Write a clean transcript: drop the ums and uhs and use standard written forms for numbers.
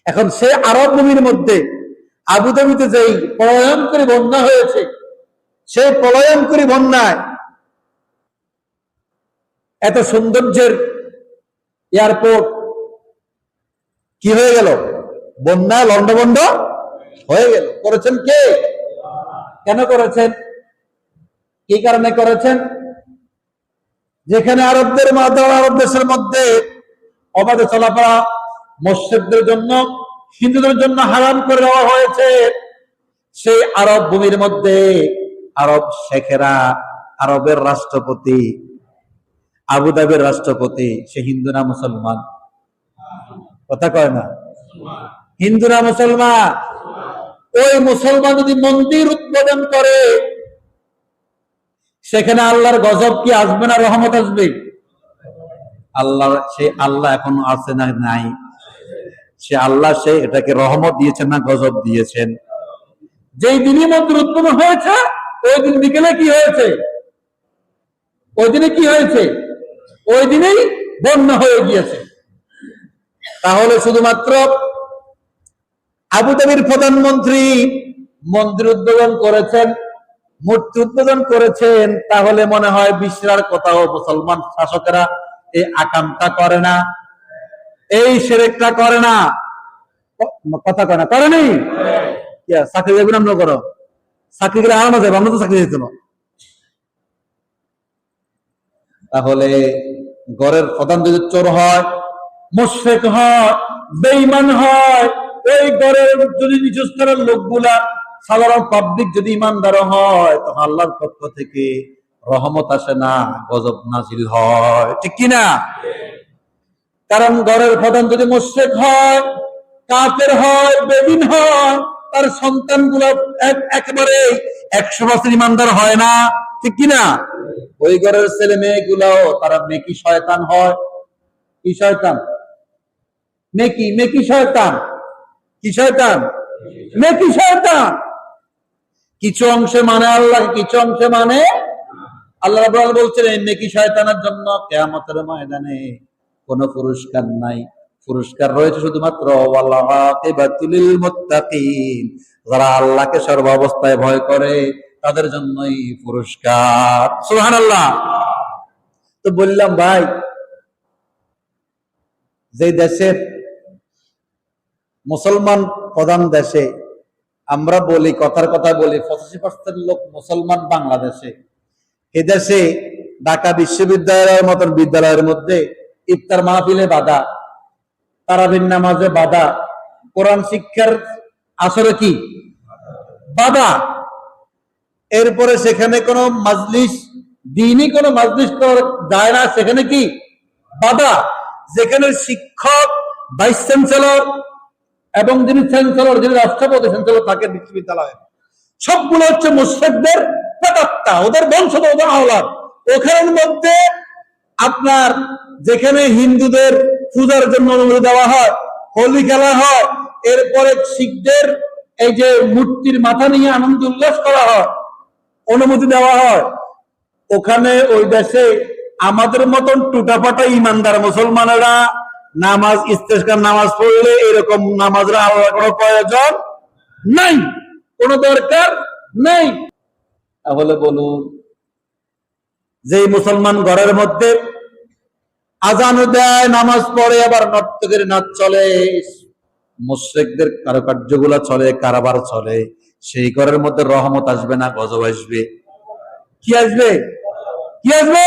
এখন সে আরব ভূমির মধ্যে আবুধাবিতে যেই প্রলয়ঙ্করী বন্যা হয়েছে, সেই প্রলয়ঙ্করী বন্যায় এত সৌন্দর্যের এয়ারপোর্ট কি হয়ে গেল? বন্যায় লন্ডভন্ড হয়ে গেল। করেছেন কে? কেন করেছেন? কি কারণে করেছেন? যেখানে আরবদের আরব দেশের মধ্যে অবাধে চলাফেরা মুশরিকদের জন্য, হিন্দুদের জন্য হারাম করে দেওয়া হয়েছে, সেই আরব ভূমির মধ্যে আরব শেখেরা, আরবের রাষ্ট্রপতি, আবুধাবির রাষ্ট্রপতি, সে হিন্দু না মুসলমান? কথা কয় না? হিন্দু না মুসলমান? ওই মুসলমান যদি মন্দির উদ্বোধন করে, সেখানে আল্লাহর গজব কি আসবে না রহমত আসবে? আল্লাহ, সে আল্লাহ এখন আছে না নাই? সে আল্লাহ, সে এটাকে রহমত দিয়েছেন না গজব দিয়েছেন? যেই দিনই মন্দির উদ্বোধন হয়েছে, ওই দিন বিকেলে কি হয়েছে? ওই দিনে কি হয়েছে? ওই দিনেই বন্যা হয়ে গিয়েছে। তাহলে শুধুমাত্র আবুধাবির প্রধানমন্ত্রী মন্দির উদ্বোধন করেছেন, মূর্তি উদ্বোধন করেছেন, তাহলে মনে হয় বিশ্বের কোথাও মুসলমান শাসকেরা এই আকামটা করে না, এই শিরকটা করে না? কথা কয় না? করেনি? চাকরি দেবেন আমরা, করো চাকরি করে আরাম যাবে, আমরা তো চাকরি দিত না। তাহলে ঘরের প্রধান যদি চোর হয়, মুশরিক হয়, বেঈমান হয়, এই ঘরের যদি নিচু স্তরের লোকগুলা, সাধারণ পাবলিক যদি ইমানদার হয়, তখন আল্লাহর পক্ষ থেকে রহমত আসে না, গজব নাজিল হয়। ঠিক কিনা? কারণ ঘরের প্রধান যদি মুশরিক হয়, কাফের হয়, বেঈমান হয়, তার সন্তানগুলো একেবারে 100% ইমানদার হয় না। ঠিক কিনা? ওই ঘরের ছেলে মেয়েগুলাও তারা নেকি শয়তান হয়। কি শয়তান? নেকি শয়তান। কি শয়তান? নেকি শয়তান। কিছু অংশে মানে আল্লাহ, কিছু অংশে মানে আল্লাহ রাব্বুল বলছেন, এই নেকি শয়তানের জন্য কিয়ামতের ময়দানে কোনো পুরস্কার নাই। পুরস্কার রয়েছে শুধুমাত্র ওয়াল আকিবাতুল লিল মুত্তাকিন, যারা আল্লাহকে সর্বাবস্থায় ভয় করে তাদের জন্যই পুরস্কার। সুবহানাল্লাহ। তো বললাম ভাই, যে দেশের মুসলমান প্রধান দেশে, আমরা বলি, কথার কথা বলি, 85% লোক মুসলমান বাংলাদেশে, এ দেশে ঢাকা বিশ্ববিদ্যালয়ের মতন বিদ্যালয়ের মধ্যে ইফতার মাহফিলে বাধা, তারাবির নামাজে বাধা, কোরআন শিক্ষার আসরে কি বাধা, এরপরে সেখানে কোনো মাজলিস, দিনই কোনো মাজলিস করা যায় না, সেখানে কি বাধা। যেখানে শিক্ষক, ভাইস চ্যান্সেলর এবং যিনি চ্যান্সেলর, যিনি রাষ্ট্রপতি চ্যান্সেলর থাকেন বিশ্ববিদ্যালয়ে, সবগুলো হচ্ছে মুশরিকদের প্রেতাত্মা, ওদের বংশধর, ওদের আওলাদ। ওখানের মধ্যে আপনার যেখানে হিন্দুদের পূজার জন্য অনুমতি দেওয়া হয়, হোলি খেলা হয়, এরপরে শিখদের এই যে মূর্তির মাথা নিয়ে আনন্দ উল্লাস করা হয়, অনুমতি দেওয়া হয়, ওখানে ওই দেশে আমাদের মতন টুটাপাটা ইমানদার মুসলমানেরা নামাজ, ইস্তেসকার নামাজ পড়লে এরকম নামাজের আলাদা কোনো প্রয়োজন নাই, কোনো দরকার নেই। তাহলে বলুন, যে মুসলমান ঘরের মধ্যে আজান দেয়, নামাজ পড়ে, আবার নর্তকের নাচ চলে, মুশরিকদের কারুকার্যগুলো চলে, কারবার চলে, সেই ঘরের মধ্যে রহমত আসবে না গজব আসবে? কি আসবে? কি আসবে?